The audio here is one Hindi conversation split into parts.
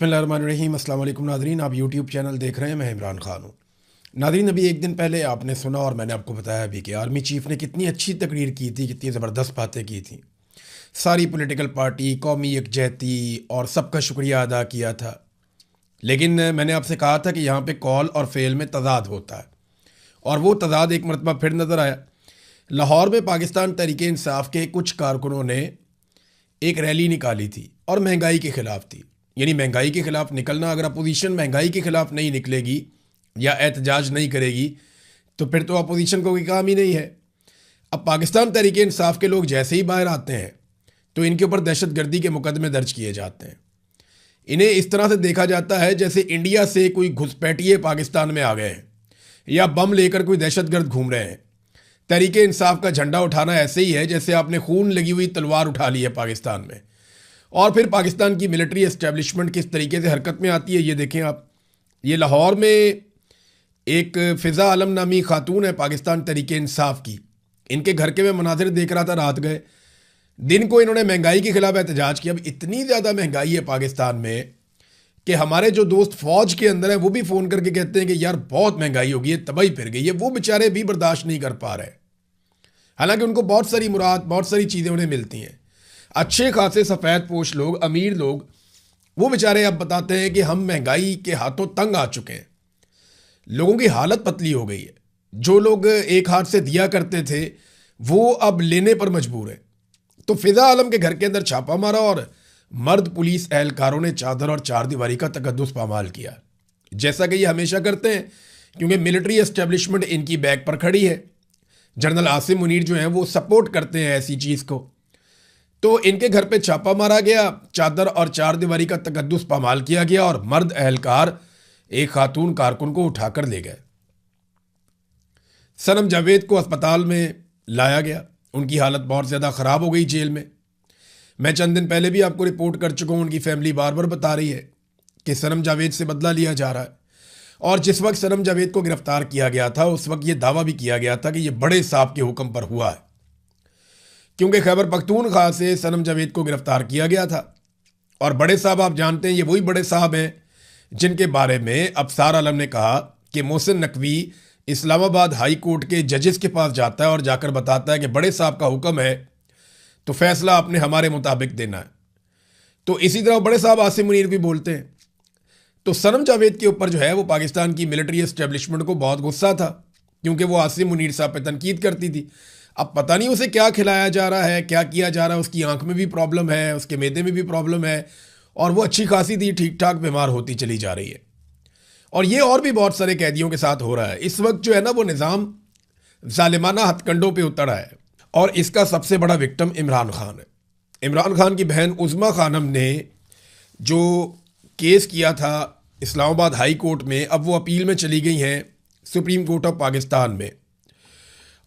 बिस्मिल्लाहिर्रहमानिर्रहीम। अस्सलाम वालेकुम नादरीन, आप यूट्यूब चैनल देख रहे हैं। मैं इमरान खान हूँ। नादरीन, अभी एक दिन पहले आपने सुना और मैंने आपको बताया भी कि आर्मी चीफ़ ने कितनी अच्छी तकरीर की थी, कितनी ज़बरदस्त बातें की थी। सारी पॉलिटिकल पार्टी, कौमी यकजहती और सबका शुक्रिया अदा किया था। लेकिन मैंने आपसे कहा था कि यहाँ पे कॉल और फेल में तज़ाद होता है, और वो तज़ाद एक मरतबा फिर नज़र आया। लाहौर में पाकिस्तान तहरीक इंसाफ के कुछ कारकुनों ने एक रैली निकाली थी और महंगाई के ख़िलाफ़ थी। यानी महंगाई के ख़िलाफ़ निकलना, अगर अपोजिशन महंगाई के ख़िलाफ़ नहीं निकलेगी या एहतजाज नहीं करेगी तो फिर तो अपोजिशन को कोई काम ही नहीं है। अब पाकिस्तान तहरीक इंसाफ के लोग जैसे ही बाहर आते हैं तो इनके ऊपर दहशत गर्दी के मुकदमे दर्ज किए जाते हैं। इन्हें इस तरह से देखा जाता है जैसे इंडिया से कोई घुसपैठिए पाकिस्तान में आ गए हैं या बम लेकर कोई दहशतगर्द घूम रहे हैं। तहरीक इंसाफ का झंडा उठाना ऐसे ही है जैसे आपने खून लगी हुई तलवार उठा ली है पाकिस्तान में। और फिर पाकिस्तान की मिलिट्री एस्टेब्लिशमेंट किस तरीके से हरकत में आती है ये देखें आप। ये लाहौर में एक फ़िज़ा आलम नामी खातून है पाकिस्तान तहरीक इंसाफ की। इनके घर के मैं मनाजिर देख रहा था रात गए दिन को। इन्होंने महंगाई के ख़िलाफ़ एहतजाज किया। अब इतनी ज़्यादा महंगाई है पाकिस्तान में कि हमारे जो दोस्त फ़ौज के अंदर हैं वो भी फ़ोन करके कहते हैं कि यार बहुत महंगाई हो गई है, तबाही फिर गई है। वो बेचारे भी बर्दाश्त नहीं कर पा रहे, हालांकि उनको बहुत सारी मुराद, बहुत सारी चीज़ें उन्हें मिलती हैं। अच्छे खासे सफ़ेद पोश लोग, अमीर लोग, वो बेचारे अब बताते हैं कि हम महंगाई के हाथों तंग आ चुके हैं। लोगों की हालत पतली हो गई है। जो लोग एक हाथ से दिया करते थे वो अब लेने पर मजबूर है। तो फ़िज़ा आलम के घर के अंदर छापा मारा और मर्द पुलिस एहलकारों ने चादर और चारदीवारी का तकद्दुस पामाल किया, जैसा कि ये हमेशा करते हैं, क्योंकि मिलिट्री एस्टेब्लिशमेंट इनकी बैक पर खड़ी है। जनरल आसिम मुनीर जो हैं वो सपोर्ट करते हैं ऐसी चीज़ को। तो इनके घर पे छापा मारा गया, चादर और चारदीवारी का तकद्दुस पामाल किया गया और मर्द एहलकार एक खातून कारकुन को उठाकर ले गए। सनम जावेद को अस्पताल में लाया गया। उनकी हालत बहुत ज़्यादा ख़राब हो गई जेल में। मैं चंद दिन पहले भी आपको रिपोर्ट कर चुका हूँ। उनकी फैमिली बार बार बता रही है कि सनम जावेद से बदला लिया जा रहा है। और जिस वक्त सनम जावेद को गिरफ्तार किया गया था उस वक्त ये दावा भी किया गया था कि ये बड़े साहब के हुक्म पर हुआ है, क्योंकि खैबर पख्तूनख्वा से सनम जावेद को गिरफ्तार किया गया था। और बड़े साहब आप जानते हैं, ये वही बड़े साहब हैं जिनके बारे में अफसार आलम ने कहा कि मोहसिन नकवी इस्लामाबाद हाई कोर्ट के जजेस के पास जाता है और जाकर बताता है कि बड़े साहब का हुक्म है तो फैसला आपने हमारे मुताबिक देना है। तो इसी तरह बड़े साहब आसिम मुनीर भी बोलते हैं। तो सनम जावेद के ऊपर जो है वो पाकिस्तान की मिलिट्री एस्टेब्लिशमेंट को बहुत गुस्सा था, क्योंकि वो आसिम मुनीर साहब पे तनकीद करती थी। अब पता नहीं उसे क्या खिलाया जा रहा है, क्या किया जा रहा है। उसकी आंख में भी प्रॉब्लम है, उसके मैदे में भी प्रॉब्लम है, और वो अच्छी खासी थी, ठीक ठाक बीमार होती चली जा रही है। और ये और भी बहुत सारे कैदियों के साथ हो रहा है। इस वक्त जो है ना वो निज़ाम जालिमाना हथकंडों पे उतर है, और इसका सबसे बड़ा विक्टिम इमरान खान है। इमरान खान की बहन उज़मा खानम ने जो केस किया था इस्लामाबाद हाई कोर्ट में, अब वो अपील में चली गई हैं सुप्रीम कोर्ट ऑफ पाकिस्तान में।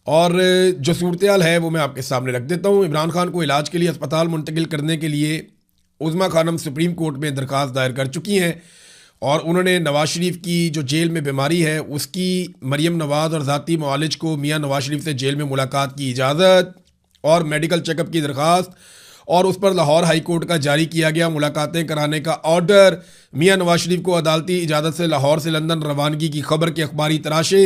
और जो सूरत-ए-हाल है वो मैं आपके सामने रख देता हूँ। इमरान खान को इलाज के लिए अस्पताल मुंतकिल करने के लिए उज़मा खानम सुप्रीम कोर्ट में दरख्वास्त दायर कर चुकी हैं, और उन्होंने नवाज शरीफ की जो जेल में बीमारी है उसकी मरियम नवाज़ और ज़ाती मुआलिज को मियाँ नवाज शरीफ से जेल में मुलाकात की इजाज़त और मेडिकल चेकअप की दरख्वास्त, और उस पर लाहौर हाई कोर्ट का जारी किया गया मुलाकातें कराने का ऑर्डर। मियाँ नवाज शरीफ को अदालती इजाज़त से लाहौर से लंदन रवानगी की खबर के अखबारी तराशे।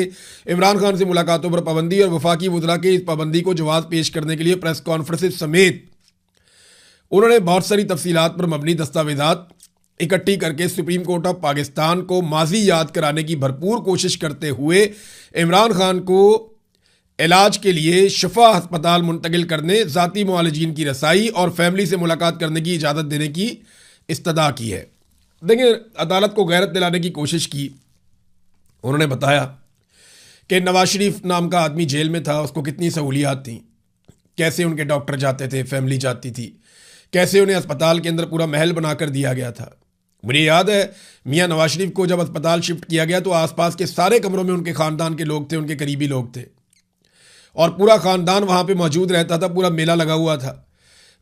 इमरान खान से मुलाकातों पर पाबंदी और वफाकी वज़रा के इस पाबंदी को जवाब पेश करने के लिए प्रेस कॉन्फ्रेंस समेत उन्होंने बहुत सारी तफसीलात पर मबनी दस्तावेजात इकट्ठी करके सुप्रीम कोर्ट ऑफ पाकिस्तान को माजी याद कराने की भरपूर कोशिश करते हुए इमरान खान को इलाज के लिए शफा अस्पताल मुंतकिल करने, ज़ाती मुआलिजीन की रसाई और फैमिली से मुलाकात करने की इजाज़त देने की इस्तदा की है। देखिए, अदालत को गैरत दिलाने की कोशिश की। उन्होंने बताया कि नवाज शरीफ नाम का आदमी जेल में था, उसको कितनी सहूलियात थी, कैसे उनके डॉक्टर जाते थे, फैमिली जाती थी, कैसे उन्हें अस्पताल के अंदर पूरा महल बनाकर दिया गया था। मुझे याद है मियाँ नवाज शरीफ को जब अस्पताल शिफ्ट किया गया तो आसपास के सारे कमरों में उनके ख़ानदान के लोग थे, उनके करीबी लोग थे, और पूरा ख़ानदान वहाँ पे मौजूद रहता था। पूरा मेला लगा हुआ था।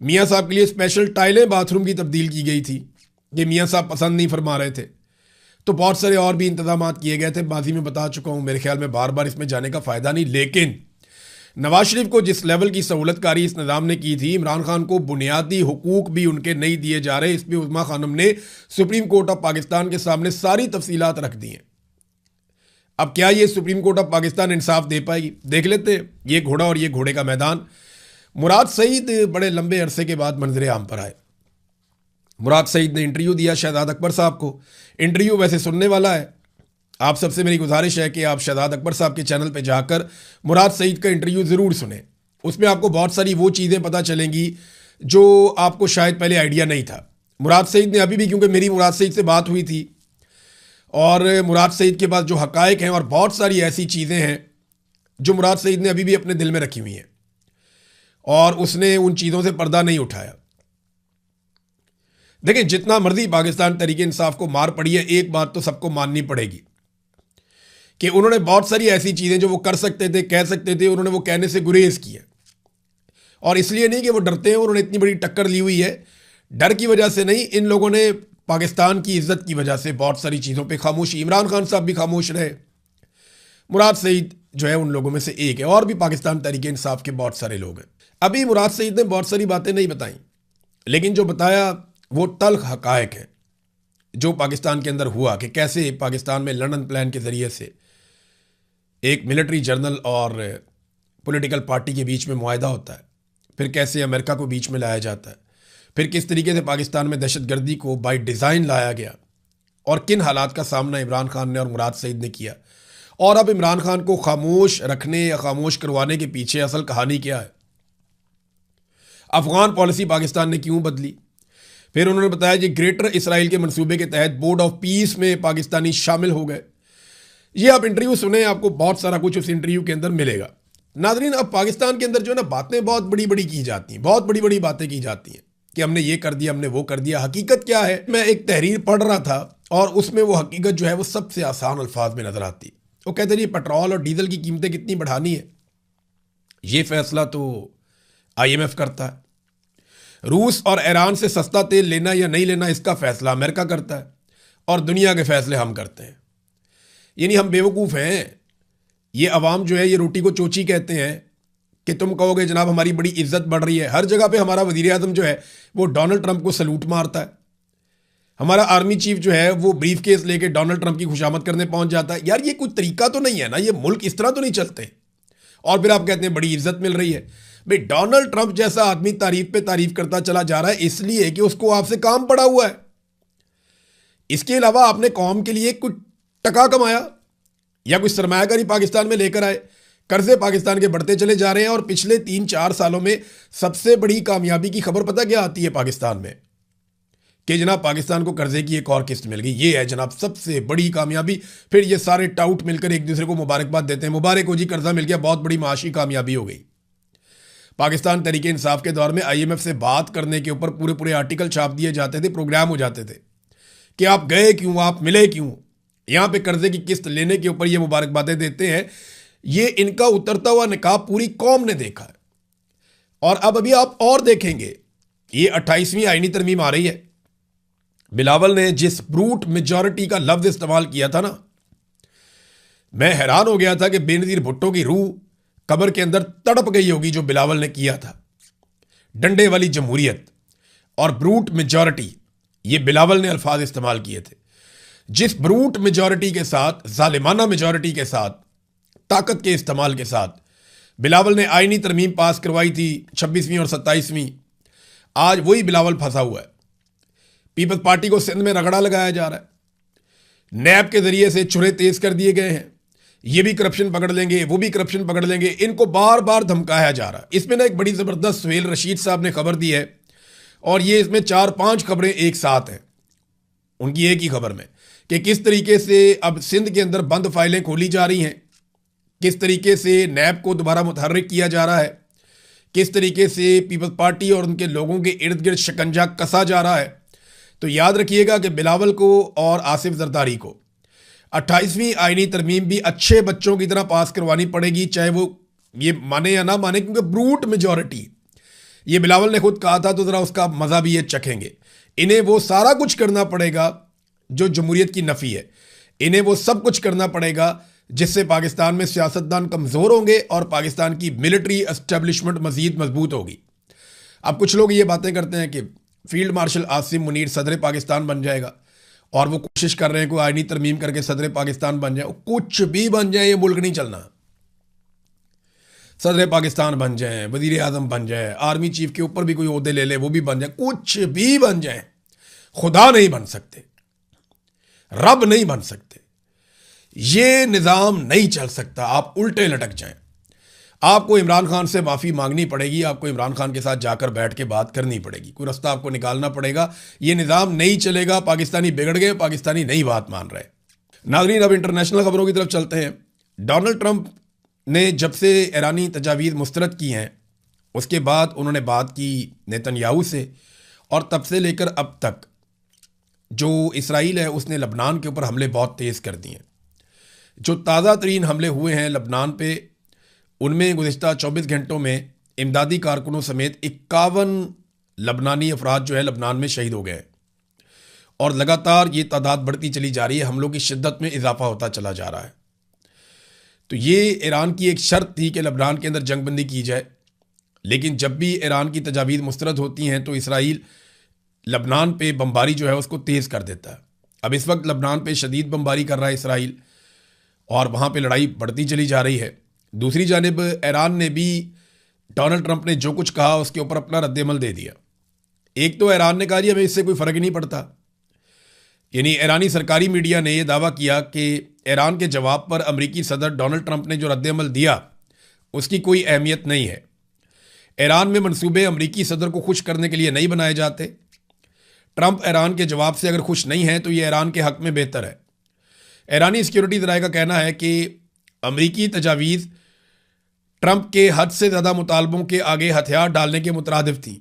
मियाँ साहब के लिए स्पेशल टाइलें बाथरूम की तब्दील की गई थी, ये मियाँ साहब पसंद नहीं फरमा रहे थे। तो बहुत सारे और भी इंतजाम किए गए थे, माजी में बता चुका हूँ, मेरे ख्याल में बार बार इसमें जाने का फ़ायदा नहीं। लेकिन नवाज शरीफ को जिस लेवल की सहूलतकारी इस निज़ाम ने की थी, इमरान खान को बुनियादी हुकूक भी उनके नहीं दिए जा रहे। इस पर उज़्मा खानम ने सुप्रीम कोर्ट ऑफ पाकिस्तान के सामने सारी तफसीलात रख दी हैं। अब क्या ये सुप्रीम कोर्ट ऑफ पाकिस्तान इंसाफ दे पाएगी? देख लेते हैं। ये घोड़ा और ये घोड़े का मैदान। मुराद सईद बड़े लंबे अरसे के बाद मंजर आम पर आए। मुराद सईद ने इंटरव्यू दिया शहजाद अकबर साहब को। इंटरव्यू वैसे सुनने वाला है। आप सबसे मेरी गुजारिश है कि आप शहजाद अकबर साहब के चैनल पे जाकर मुराद सईद का इंटरव्यू ज़रूर सुने। उसमें आपको बहुत सारी वो चीज़ें पता चलेंगी जो आपको शायद पहले आइडिया नहीं था। मुराद सईद ने अभी भी, क्योंकि मेरी मुराद सईद से बात हुई थी और मुराद सईद के पास जो हकायक हैं और बहुत सारी ऐसी चीज़ें हैं जो मुराद सईद ने अभी भी अपने दिल में रखी हुई हैं और उसने उन चीज़ों से पर्दा नहीं उठाया। देखें, जितना मर्जी पाकिस्तान तहरीक इंसाफ को मार पड़ी है, एक बात तो सबको माननी पड़ेगी कि उन्होंने बहुत सारी ऐसी चीज़ें जो वो कर सकते थे, कह सकते थे, उन्होंने वो कहने से गुरेज किया। और इसलिए नहीं कि वो डरते हैं, उन्होंने इतनी बड़ी टक्कर ली हुई है। डर की वजह से नहीं, इन लोगों ने पाकिस्तान की इज्जत की वजह से बहुत सारी चीज़ों पे खामोशी। इमरान खान साहब भी खामोश रहे। मुराद सईद जो है उन लोगों में से एक है। और भी पाकिस्तान तहरीक इंसाफ के बहुत सारे लोग हैं। अभी मुराद सईद ने बहुत सारी बातें नहीं बताई, लेकिन जो बताया वो तल्ख हकायक है जो पाकिस्तान के अंदर हुआ, कि कैसे पाकिस्तान में लंदन प्लान के ज़रिए से एक मिलिट्री जर्नल और पॉलिटिकल पार्टी के बीच में मुआहदा होता है, फिर कैसे अमेरिका को बीच में लाया जाता है, फिर किस तरीके से पाकिस्तान में दहशतगर्दी को बाय डिज़ाइन लाया गया और किन हालात का सामना इमरान खान ने और मुराद सईद ने किया। और अब इमरान खान को खामोश रखने या खामोश करवाने के पीछे असल कहानी क्या है। अफगान पॉलिसी पाकिस्तान ने क्यों बदली। फिर उन्होंने बताया कि ग्रेटर इसराइल के मंसूबे के तहत बोर्ड ऑफ पीस में पाकिस्तानी शामिल हो गए। ये आप इंटरव्यू सुने, आपको बहुत सारा कुछ उस इंटरव्यू के अंदर मिलेगा। नाजरीन, अब पाकिस्तान के अंदर जो है ना, बातें बहुत बड़ी बड़ी की जाती हैं, बहुत बड़ी बड़ी बातें की जाती हैं कि हमने ये कर दिया, हमने वो कर दिया। हकीकत क्या है? मैं एक तहरीर पढ़ रहा था और उसमें वो हकीकत जो है वो सबसे आसान अल्फाज में नजर आती। वो कहते हैं पेट्रोल और डीजल की कीमतें कितनी बढ़ानी है, ये फैसला तो IMF करता है। रूस और ईरान से सस्ता तेल लेना या नहीं लेना, इसका फैसला अमेरिका करता है। और दुनिया के फैसले हम करते हैं। यानी हम बेवकूफ़ हैं। ये अवाम जो है ये रोटी को चोची कहते हैं कि तुम कहोगे जनाब हमारी बड़ी इज्जत बढ़ रही है। हर जगह पे हमारा वज़ीर आज़म जो है वो डोनाल्ड ट्रंप को सलूट मारता है। हमारा आर्मी चीफ जो है वो ब्रीफ केस लेके डोनाल्ड ट्रंप की खुशामद करने पहुंच जाता है। यार ये कोई तरीका तो नहीं है ना, ये मुल्क इस तरह तो नहीं चलते। और फिर आप कहते हैं बड़ी इज्जत मिल रही है। भाई, डोनाल्ड ट्रंप जैसा आदमी तारीफ पे तारीफ करता चला जा रहा है इसलिए कि उसको आपसे काम पड़ा हुआ है। इसके अलावा आपने कौम के लिए कुछ टका कमाया या कुछ सरमायाकारी पाकिस्तान में लेकर आए। कर्जे पाकिस्तान के बढ़ते चले जा रहे हैं और पिछले 3-4 सालों में सबसे बड़ी कामयाबी की खबर पता क्या आती है पाकिस्तान में? कि जनाब पाकिस्तान को कर्जे की एक और किस्त मिल गई। ये है जनाब सबसे बड़ी कामयाबी। फिर ये सारे टाउट मिलकर एक दूसरे को मुबारकबाद देते हैं, मुबारक हो जी, कर्जा मिल गया, बहुत बड़ी माशी कामयाबी हो गई। पाकिस्तान तहरीक इंसाफ के दौर में IMF से बात करने के ऊपर पूरे पूरे आर्टिकल छाप दिए जाते थे, प्रोग्राम हो जाते थे कि आप गए क्यों, आप मिले क्यों। यहाँ पे कर्जे की किस्त लेने के ऊपर ये मुबारकबादें देते हैं। ये इनका उतरता हुआ निकाब पूरी कौम ने देखा है। और अब अभी आप और देखेंगे, ये 28वीं आईनी तरमीम आ रही है। बिलावल ने जिस ब्रूट मेजॉरिटी का लफ्ज इस्तेमाल किया था ना, मैं हैरान हो गया था कि बेनजीर भुट्टो की रूह कब्र के अंदर तड़प गई होगी जो बिलावल ने किया था। डंडे वाली जमहूरियत और ब्रूट मेजॉरिटी, ये बिलावल ने अल्फाज इस्तेमाल किए थे। जिस ब्रूट मेजॉरिटी के साथ, जालिमाना मेजॉरिटी के साथ, ताकत के इस्तेमाल के साथ बिलावल ने आईनी तरमीम पास करवाई थी 26वीं और 27वीं, आज वही बिलावल फंसा हुआ है। पीपल्स पार्टी को सिंध में रगड़ा लगाया जा रहा है। नैब के जरिए से छुरे तेज कर दिए गए हैं। ये भी करप्शन पकड़ लेंगे, वो भी करप्शन पकड़ लेंगे, इनको बार बार धमकाया जा रहा है। इसमें ना एक बड़ी ज़बरदस्त सुहेल रशीद साहब ने खबर दी है और ये इसमें 4-5 खबरें एक साथ हैं उनकी एक ही खबर में, कि किस तरीके से अब सिंध के अंदर बंद फाइलें खोली जा रही हैं, किस तरीके से नैब को दोबारा मुतहर्रिक किया जा रहा है, किस तरीके से पीपल्स पार्टी और उनके लोगों के इर्द गिर्द शिकंजा कसा जा रहा है। तो याद रखिएगा कि बिलावल को और आसिफ जरदारी को 28वीं आईनी तरमीम भी अच्छे बच्चों की तरह पास करवानी पड़ेगी, चाहे वो ये माने या ना माने, क्योंकि ब्रूट मेजॉरिटी, ये बिलावल ने खुद कहा था तो ज़रा उसका मज़ा भी ये चखेंगे। इन्हें वो सारा कुछ करना पड़ेगा जो जमहूरियत की नफ़ी है। इन्हें वो सब कुछ करना पड़ेगा जिससे पाकिस्तान में सियासतदान कमज़ोर होंगे और पाकिस्तान की मिलिट्री एस्टेब्लिशमेंट मज़ीद मजबूत होगी। अब कुछ लोग ये बातें करते हैं कि फील्ड मार्शल आसिम मुनीर सदर पाकिस्तान बन जाएगा और वो कोशिश कर रहे हैं कोई आईनी तरमीम करके सदर पाकिस्तान बन जाए। कुछ भी बन जाए, ये मुल्क नहीं चलना। सदर पाकिस्तान बन जाए, वजीर आजम बन जाए, आर्मी चीफ के ऊपर भी कोई ओहदे ले ले वो भी बन जाए, कुछ भी बन जाए, खुदा नहीं बन सकते, रब नहीं बन सकते, ये निज़ाम नहीं चल सकता। आप उल्टे लटक जाएं। आपको इमरान खान से माफ़ी मांगनी पड़ेगी, आपको इमरान खान के साथ जाकर बैठ के बात करनी पड़ेगी, कोई रास्ता आपको निकालना पड़ेगा। ये निज़ाम नहीं चलेगा। पाकिस्तानी बिगड़ गए, पाकिस्तानी नहीं बात मान रहे। नाज़रीन, अब इंटरनेशनल खबरों की तरफ चलते हैं। डोनाल्ड ट्रंप ने जब से ईरानी तजावीज़ मुस्तरद की हैं उसके बाद उन्होंने बात की नेतन्याहू से, और तब से लेकर अब तक जो इसराइल है उसने लबनान के ऊपर हमले बहुत तेज़ कर दिए हैं। जो ताज़ा तरीन हमले हुए हैं लबनान पे, उनमें गुज़िश्ता 24 घंटों में इमदादी कारकुनों समेत 51 लबनानी अफराद जो है लबनान में शहीद हो गए और लगातार ये तादाद बढ़ती चली जा रही है। हमलों की शिद्दत में इजाफा होता चला जा रहा है। तो ये ईरान की एक शर्त थी कि लबनान के अंदर जंगबंदी की जाए, लेकिन जब भी ईरान की तजावीज़ मुस्तरद होती हैं तो इसराइल लबनान पे बमबारी जो है उसको तेज़ कर देता है। अब इस वक्त लबनान पे शदीद बमबारी कर रहा है इसराइल और वहाँ पे लड़ाई बढ़ती चली जा रही है। दूसरी जानिब ईरान ने भी डोनाल्ड ट्रंप ने जो कुछ कहा उसके ऊपर अपना रद्देमल दे दिया। एक तो ईरान ने कहा जी हमें इससे कोई फ़र्क ही नहीं पड़ता, यानी ईरानी सरकारी मीडिया ने यह दावा किया कि ईरान के जवाब पर अमेरिकी सदर डोनाल्ड ट्रंप ने जो रद्देमल दिया उसकी कोई अहमियत नहीं है। ईरान में मंसूबे अमेरिकी सदर को खुश करने के लिए नहीं बनाए जाते। ट्रंप ईरान के जवाब से अगर खुश नहीं है तो ये ईरान के हक़ में बेहतर है। ईरानी सिक्योरिटी ज़राए का कहना है कि अमेरिकी तजावीज़ ट्रंप के हद से ज़्यादा मुतालबों के आगे हथियार डालने के मुतरादिफ थी।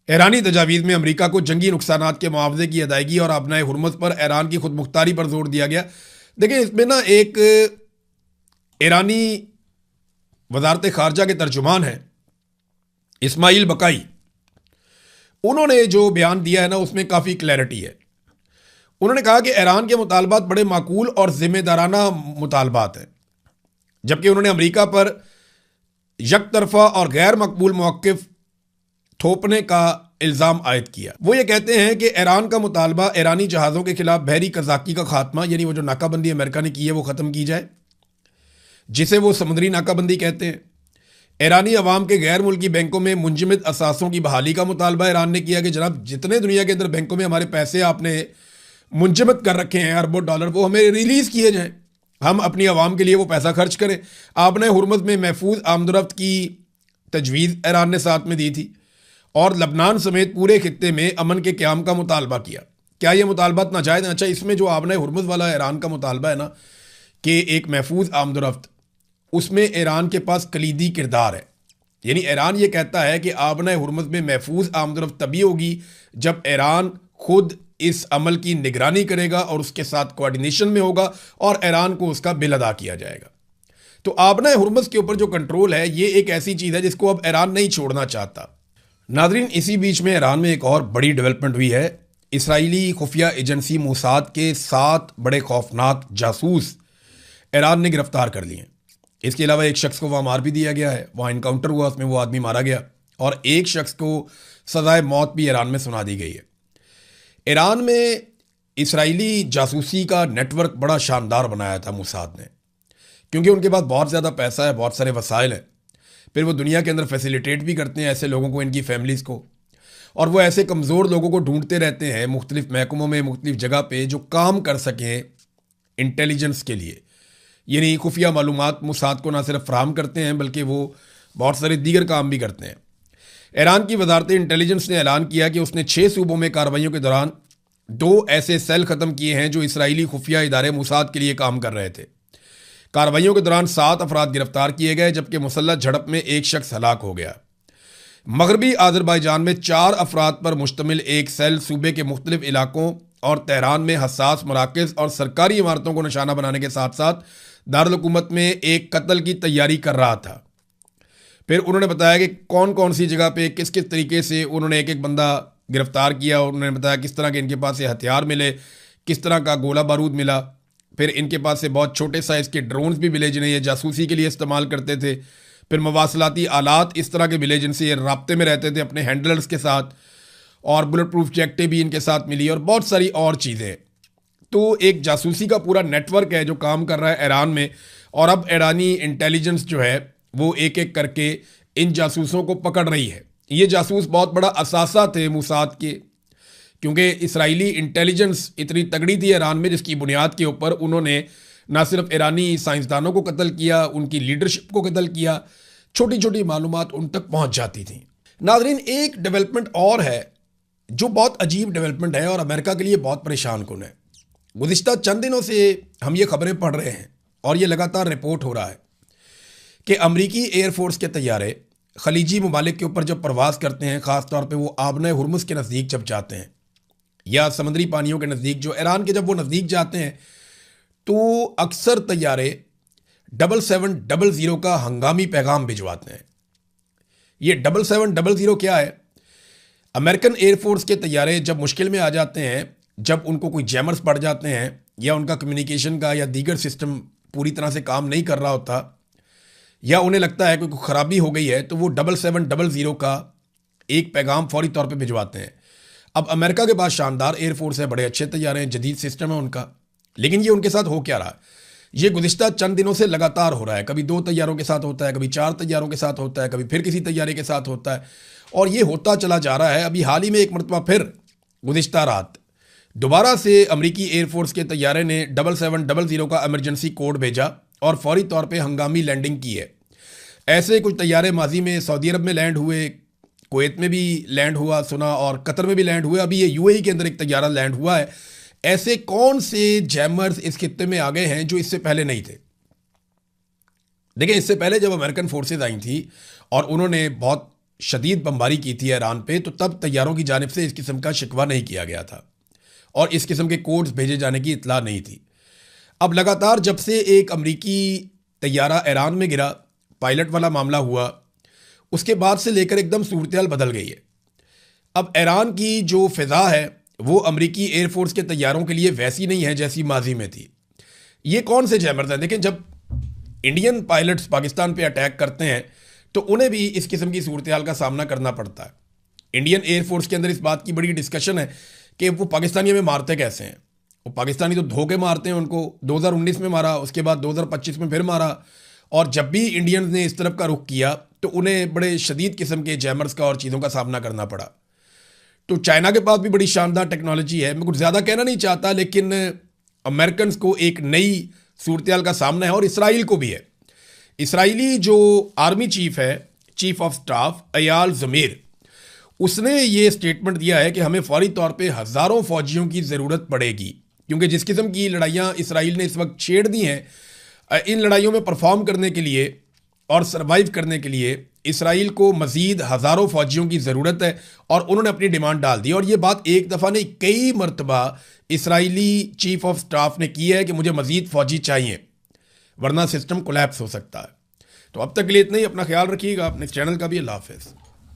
ईरानी तजावीज़ में अमेरिका को जंगी नुकसानात के मुआवजे की अदायगी और आबनाए हुर्मुज़ पर ईरान की खुद मुख्तारी पर जोर दिया गया। देखिए, इसमें ना एक ईरानी वजारत खारजा के तर्जुमान हैं इस्माइल बकाई, उन्होंने जो बयान दिया है ना उसमें काफ़ी क्लैरिटी है। उन्होंने कहा कि ईरान के मुतालबात बड़े माकूल और ज़िम्मेदाराना मुतालबात हैं, जबकि उन्होंने अमेरिका पर यकतरफा और गैर मकबूल मौक़िफ़ थोपने का इल्ज़ाम आयद किया। वो ये कहते हैं कि ईरान का मुतालबा ईरानी जहाज़ों के खिलाफ बहरी कज़ाकी का खात्मा, यानी वो जो नाकाबंदी अमेरिका ने की है वो ख़त्म की जाए, जिसे वो समुद्री नाकाबंदी कहते हैं। ईरानी अवाम के गैर मुल्की बैंकों में मुंजमद असासों की बहाली का मुतालबा ईरान ने किया कि जनाब जितने दुनिया के अंदर बैंकों में हमारे पैसे आपने मुंजमद कर रखे हैं अरबों डॉलर, वो हमें रिलीज़ किए जाएँ, हम अपनी आवाम के लिए वो पैसा खर्च करें। आपने हुर्मुज़ में महफूज आमदरफ्त की तजवीज़ ईरान ने साथ में दी थी और लबनान समेत पूरे खित्ते में अमन के क़याम का मुतालबा किया। क्या ये मुतालबात नाजायज़ हैं? अच्छा, इसमें जो आबना हुर्मुज़ वाला ईरान का मुतालबा है ना कि एक महफूज आमदरफ्त, उसमें ईरान के पास कलीदी किरदार है। यानी ईरान ये कहता है कि आबना हुर्मुज़ में महफूज आमदरफ्त तभी होगी जब ईरान खुद इस अमल की निगरानी करेगा और उसके साथ कोऑर्डिनेशन में होगा और ईरान को उसका बिल अदा किया जाएगा। तो आबना हुर्मुज़ के ऊपर जो कंट्रोल है ये एक ऐसी चीज़ है जिसको अब ईरान नहीं छोड़ना चाहता। नाज़रीन, इसी बीच में ईरान में एक और बड़ी डेवलपमेंट हुई है। इसराइली खुफिया एजेंसी मोसाद के 7 बड़े खौफनाक जासूस ईरान ने गिरफ्तार कर लिए। इसके अलावा एक शख्स को वहाँ मार भी दिया गया है, वहाँ इनकाउंटर हुआ, उसमें वो आदमी मारा गया और एक शख्स को सज़ाए मौत भी ईरान में सुना दी गई है। ईरान में इसराइली जासूसी का नेटवर्क बड़ा शानदार बनाया था मोसाद ने, क्योंकि उनके पास बहुत ज़्यादा पैसा है, बहुत सारे वसाइल हैं। फिर वो दुनिया के अंदर फैसिलिटेट भी करते हैं ऐसे लोगों को, इनकी फैमिलीज़ को, और वो ऐसे कमज़ोर लोगों को ढूंढते रहते हैं मुख्तलिफ़ महकमों में, मुख्तलिफ़ जगह पे, जो काम कर सकें इंटेलिजेंस के लिए। यानी खुफिया मालूमात मोसाद को ना सिर्फ फराहम करते हैं बल्कि वो बहुत सारे दीगर काम भी करते हैं। ईरान की वजारत इंटेलिजेंस ने ऐलान किया कि उसने 6 सूबों में कार्रवाइयों के दौरान 2 ऐसे सेल ख़त्म किए हैं जो इसराइली खुफिया इदारे मोसाद के लिए काम कर रहे थे। कार्रवाइयों के दौरान 7 अफराद गिरफ्तार किए गए, जबकि मुसल्लह झड़प में एक शख्स हलाक हो गया। मगरबी आज़रबाईजान में 4 अफराद पर मुश्तमिल एक सेल सूबे के मुख्तलिफ इलाकों और तेहरान में हसास मराकज़ और सरकारी इमारतों को निशाना बनाने के साथ साथ दारुल हुकूमत में एक कत्ल की तैयारी कर रहा था। फिर उन्होंने बताया कि कौन कौन सी जगह पे किस किस तरीके से उन्होंने एक एक बंदा गिरफ्तार किया और उन्होंने बताया किस तरह के इनके पास से हथियार मिले, किस तरह का गोला बारूद मिला। फिर इनके पास से बहुत छोटे साइज़ के ड्रोन्स भी मिले जिन्हें ये जासूसी के लिए इस्तेमाल करते थे। फिर मवासलाती आलात इस तरह के मिले जिनसे ये राब्ते में रहते थे अपने हैंडलर्स के साथ, और बुलेट प्रूफ जैकेटें भी इनके साथ मिली और बहुत सारी और चीज़ें। तो एक जासूसी का पूरा नेटवर्क है जो काम कर रहा है ईरान में, और अब ईरानी इंटेलिजेंस जो है वो एक एक करके इन जासूसों को पकड़ रही है। ये जासूस बहुत बड़ा असासा थे मूसाद के, क्योंकि इसराइली इंटेलिजेंस इतनी तगड़ी थी ईरान में जिसकी बुनियाद के ऊपर उन्होंने ना सिर्फ ईरानी साइंसदानों को कत्ल किया, उनकी लीडरशिप को कत्ल किया, छोटी छोटी मालूमात उन तक पहुंच जाती थी। नाज़रीन, एक डेवलपमेंट और है जो बहुत अजीब डेवलपमेंट है और अमेरिका के लिए बहुत परेशान कुन है। गुज़िश्ता चंद दिनों से हम ये खबरें पढ़ रहे हैं और ये लगातार रिपोर्ट हो रहा है कि अमरीकी एयरफोर्स के तैयारे खलीजी ममालिक के ऊपर जब परवाज़ करते हैं, ख़ास तौर पे वो आबना हुर्मुज़ के नज़दीक जब जाते हैं या समुद्री पानियों के नज़दीक, जो ईरान के जब वो नज़दीक जाते हैं तो अक्सर तैयारे 7700 का हंगामी पैगाम भिजवाते हैं। ये 7700 क्या है? अमेरिकन एयरफोर्स के तैयारे जब मुश्किल में आ जाते हैं, जब उनको कोई जैमर्स पड़ जाते हैं या उनका कम्युनिकेशन का या दीगर सिस्टम पूरी तरह से काम नहीं कर रहा होता, या उन्हें लगता है कोई ख़राबी हो गई है, तो वो 7700 का एक पैगाम फौरी तौर पे भिजवाते हैं। अब अमेरिका के पास शानदार एयरफोर्स है, बड़े अच्छे तैयारे हैं, जदीद सिस्टम है उनका, लेकिन ये उनके साथ हो क्या रहा है? ये गुज़िश्ता चंद दिनों से लगातार हो रहा है। कभी 2 तैयारों के साथ होता है, कभी 4 तैयारों के साथ होता है, कभी फिर किसी तैयारे के साथ होता है, और ये होता चला जा रहा है। अभी हाल ही में एक मरतबा फिर गुज़िश्ता रात दोबारा से अमरीकी एयरफोर्स के तैयारे ने 7700 का इमरजेंसी कोड भेजा और फौरी तौर पे हंगामी लैंडिंग की है। ऐसे कुछ तैयारे माजी में सऊदी अरब में लैंड हुए, कुवैत में भी लैंड हुआ सुना, और कतर में भी लैंड हुआ। अभी ये यूएई के अंदर एक तैयारा लैंड हुआ है। ऐसे कौन से जैमर्स इस खित्ते में आ गए हैं जो इससे पहले नहीं थे? देखिए, इससे पहले जब अमेरिकन फोर्सेज आई थी और उन्होंने बहुत शदीद बमबारी की थी ईरान पे, तो तब तैयारों की जानिब से इस किस्म का शिकवा नहीं किया गया था और इस किस्म के कोड्स भेजे जाने की इतला नहीं थी। अब लगातार जब से एक अमरीकी तैयारा ईरान में गिरा, पायलट वाला मामला हुआ, उसके बाद से लेकर एकदम सूरत बदल गई है। अब ईरान की जो फ़िज़ा है वो अमरीकी एयरफोर्स के तैयारों के लिए वैसी नहीं है जैसी माजी में थी। ये कौन से जैमर्स हैं? देखें, जब इंडियन पायलट्स पाकिस्तान पे अटैक करते हैं तो उन्हें भी इस किस्म की सूरत हाल का सामना करना पड़ता है। इंडियन एयरफोर्स के अंदर इस बात की बड़ी डिस्कशन है कि वो पाकिस्तानियों में मारते कैसे हैं। वो पाकिस्तानी तो धोखे मारते हैं, उनको 2019 में मारा, उसके बाद 2025 में फिर मारा, और जब भी इंडियंस ने इस तरफ का रुख किया तो उन्हें बड़े शदीद किस्म के जैमर्स का और चीज़ों का सामना करना पड़ा। तो चाइना के पास भी बड़ी शानदार टेक्नोलॉजी है। मैं कुछ ज़्यादा कहना नहीं चाहता, लेकिन अमेरिकन को एक नई सूरत हाल का सामना है, और इसराइल को भी है। इसराइली जो आर्मी चीफ है, चीफ ऑफ स्टाफ अयाल ज़मीर, उसने ये स्टेटमेंट दिया है कि हमें फौरी तौर पे हज़ारों फौजियों की ज़रूरत पड़ेगी, क्योंकि जिस किस्म की लड़ाइयाँ इसराइल ने इस वक्त छेड़ दी हैं, इन लड़ाइयों में परफॉर्म करने के लिए और सर्वाइव करने के लिए इसराइल को मज़ीद हज़ारों फौजियों की ज़रूरत है, और उन्होंने अपनी डिमांड डाल दी। और ये बात एक दफ़ा नहीं, कई मरतबा इसराइली चीफ ऑफ स्टाफ ने की है कि मुझे मज़ीद फ़ौजी चाहिए, वरना सिस्टम कोलैप्स हो सकता है। तो अब तक के लिए इतना ही। अपना ख्याल रखिएगा, अपने चैनल का भी। अल्लाह हाफ़िज़।